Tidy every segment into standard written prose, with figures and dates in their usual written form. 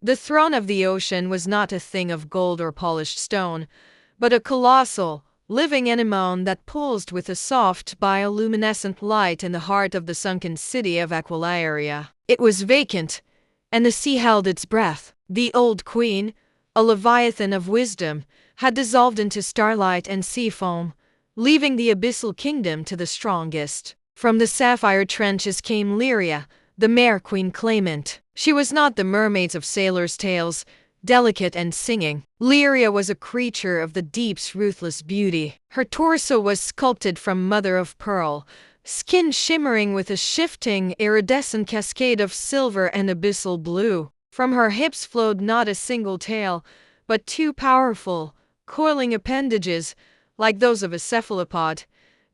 The throne of the ocean was not a thing of gold or polished stone, but a colossal, living anemone that pulsed with a soft, bioluminescent light in the heart of the sunken city of Lyria. It was vacant, and the sea held its breath. The old queen, a leviathan of wisdom, had dissolved into starlight and sea foam, leaving the abyssal kingdom to the strongest. From the sapphire trenches came Lyria, the mare queen claimant. She was not the mermaids of sailors' tales, delicate and singing. Lyria was a creature of the deep's ruthless beauty. Her torso was sculpted from mother of pearl, skin shimmering with a shifting, iridescent cascade of silver and abyssal blue. From her hips flowed not a single tail, but two powerful, coiling appendages, like those of a cephalopod,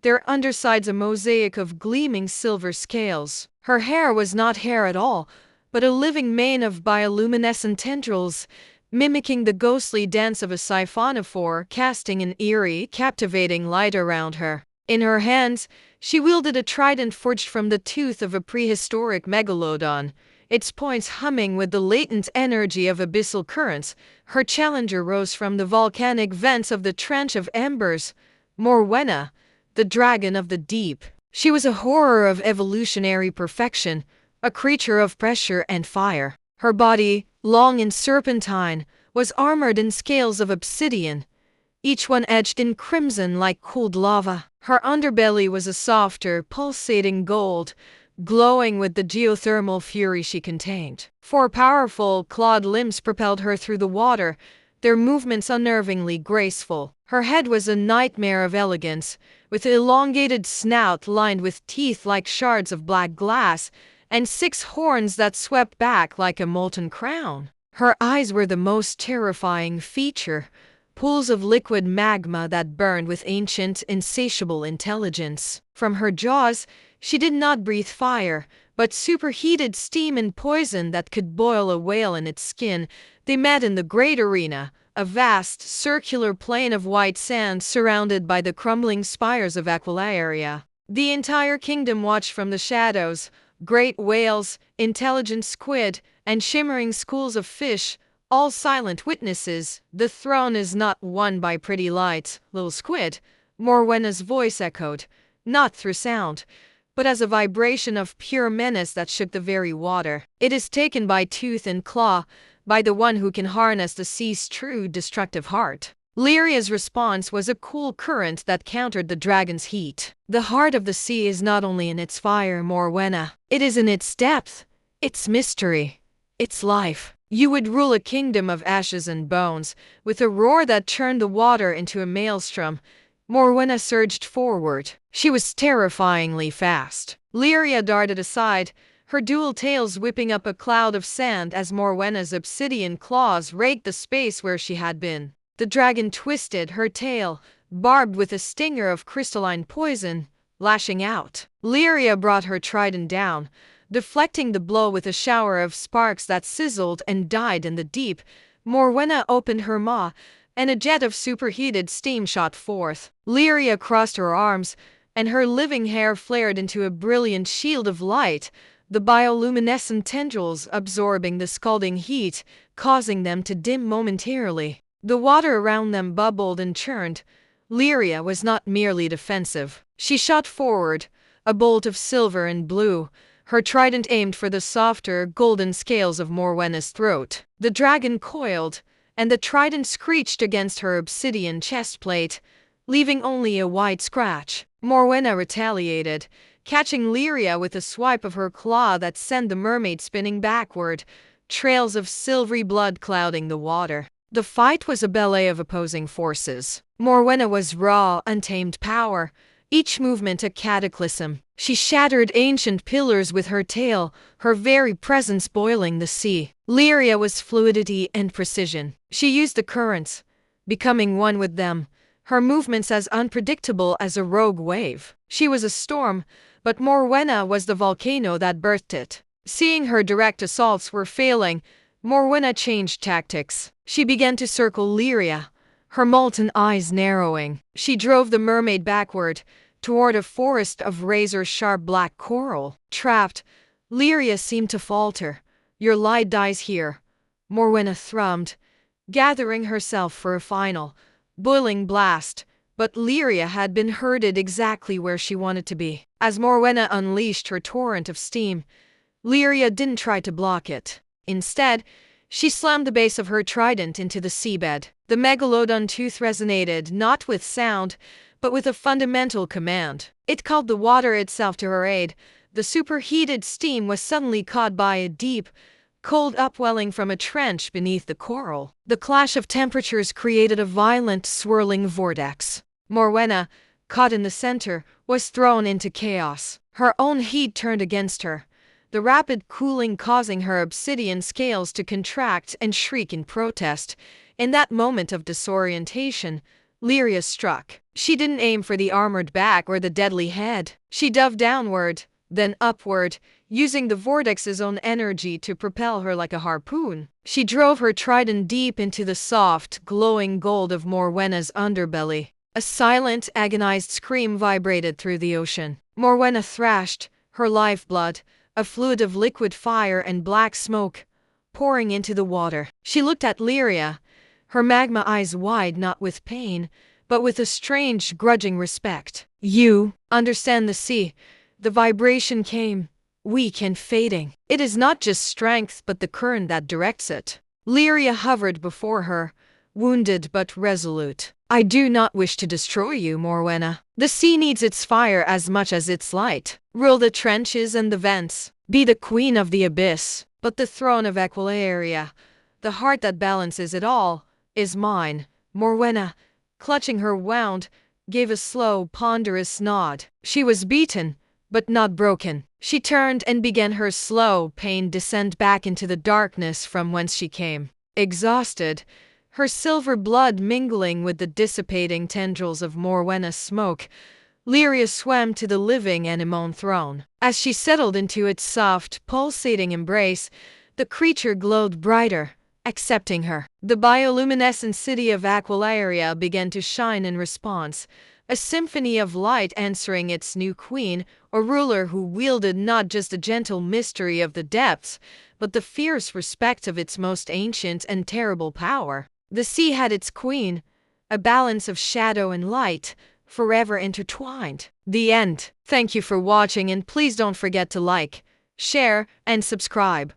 their undersides a mosaic of gleaming silver scales. Her hair was not hair at all, but a living mane of bioluminescent tendrils, mimicking the ghostly dance of a siphonophore, casting an eerie, captivating light around her. In her hands, she wielded a trident forged from the tooth of a prehistoric Megalodon, its points humming with the latent energy of abyssal currents. Her challenger rose from the volcanic vents of the trench of embers, Morwenna, the dragon of the deep. She was a horror of evolutionary perfection, a creature of pressure and fire. Her body, long and serpentine, was armored in scales of obsidian, each one edged in crimson like cooled lava. Her underbelly was a softer, pulsating gold, glowing with the geothermal fury she contained. Four powerful, clawed limbs propelled her through the water, their movements unnervingly graceful. Her head was a nightmare of elegance, with an elongated snout lined with teeth like shards of black glass, and 6 horns that swept back like a molten crown. Her eyes were the most terrifying feature, pools of liquid magma that burned with ancient, insatiable intelligence. From her jaws, she did not breathe fire, but superheated steam and poison that could boil a whale in its skin. They met in the great arena, a vast, circular plain of white sand surrounded by the crumbling spires of Lyria. The entire kingdom watched from the shadows. Great whales, intelligent squid, and shimmering schools of fish, all silent witnesses. The throne is not won by pretty lights, little squid, Morwenna's voice echoed, not through sound, but as a vibration of pure menace that shook the very water. It is taken by tooth and claw, by the one who can harness the sea's true destructive heart. Lyria's response was a cool current that countered the dragon's heat. The heart of the sea is not only in its fire, Morwenna. It is in its depth, its mystery, its life. You would rule a kingdom of ashes and bones, with a roar that churned the water into a maelstrom. Morwenna surged forward. She was terrifyingly fast. Lyria darted aside, her dual tails whipping up a cloud of sand as Morwenna's obsidian claws raked the space where she had been. The dragon twisted her tail, barbed with a stinger of crystalline poison, lashing out. Lyria brought her trident down, deflecting the blow with a shower of sparks that sizzled and died in the deep. Morwenna opened her maw, and a jet of superheated steam shot forth. Lyria crossed her arms, and her living hair flared into a brilliant shield of light, the bioluminescent tendrils absorbing the scalding heat, causing them to dim momentarily. The water around them bubbled and churned. Lyria was not merely defensive. She shot forward, a bolt of silver and blue, her trident aimed for the softer, golden scales of Morwenna's throat. The dragon coiled, and the trident screeched against her obsidian chestplate, leaving only a wide scratch. Morwenna retaliated, catching Lyria with a swipe of her claw that sent the mermaid spinning backward, trails of silvery blood clouding the water. The fight was a ballet of opposing forces. Morwenna was raw, untamed power, each movement a cataclysm. She shattered ancient pillars with her tail, her very presence boiling the sea. Lyria was fluidity and precision. She used the currents, becoming one with them, her movements as unpredictable as a rogue wave. She was a storm, but Morwenna was the volcano that birthed it. Seeing her direct assaults were failing, Morwenna changed tactics. She began to circle Lyria, her molten eyes narrowing. She drove the mermaid backward, toward a forest of razor-sharp black coral. Trapped, Lyria seemed to falter. Your light dies here, Morwenna thrummed, gathering herself for a final, boiling blast, but Lyria had been herded exactly where she wanted to be. As Morwenna unleashed her torrent of steam, Lyria didn't try to block it. Instead, she slammed the base of her trident into the seabed. The Megalodon tooth resonated not with sound, but with a fundamental command. It called the water itself to her aid. The superheated steam was suddenly caught by a deep, cold upwelling from a trench beneath the coral. The clash of temperatures created a violent, swirling vortex. Morwenna, caught in the center, was thrown into chaos. Her own heat turned against her, the rapid cooling causing her obsidian scales to contract and shriek in protest. In that moment of disorientation, Lyria struck. She didn't aim for the armored back or the deadly head. She dove downward, then upward, using the vortex's own energy to propel her like a harpoon. She drove her trident deep into the soft, glowing gold of Morwenna's underbelly. A silent, agonized scream vibrated through the ocean. Morwenna thrashed, her lifeblood, a fluid of liquid fire and black smoke, pouring into the water. She looked at Lyria, her magma eyes wide not with pain, but with a strange, grudging respect. "You understand the sea." The vibration came, weak and fading. "It is not just strength but the current that directs it." Lyria hovered before her, wounded but resolute. "I do not wish to destroy you, Morwenna. The sea needs its fire as much as its light. Rule the trenches and the vents. Be the queen of the abyss. But the throne of Aquilea, the heart that balances it all, is mine." Morwenna, clutching her wound, gave a slow, ponderous nod. She was beaten, but not broken. She turned and began her slow, pained descent back into the darkness from whence she came. Exhausted, her silver blood mingling with the dissipating tendrils of Morwenna's smoke, Lyria swam to the living anemone throne. As she settled into its soft, pulsating embrace, the creature glowed brighter, accepting her. The bioluminescent city of Aquilea began to shine in response, a symphony of light answering its new queen, a ruler who wielded not just the gentle mystery of the depths, but the fierce respect of its most ancient and terrible power. The sea had its queen, a balance of shadow and light, forever intertwined. The end. Thank you for watching, and please don't forget to like, share, and subscribe.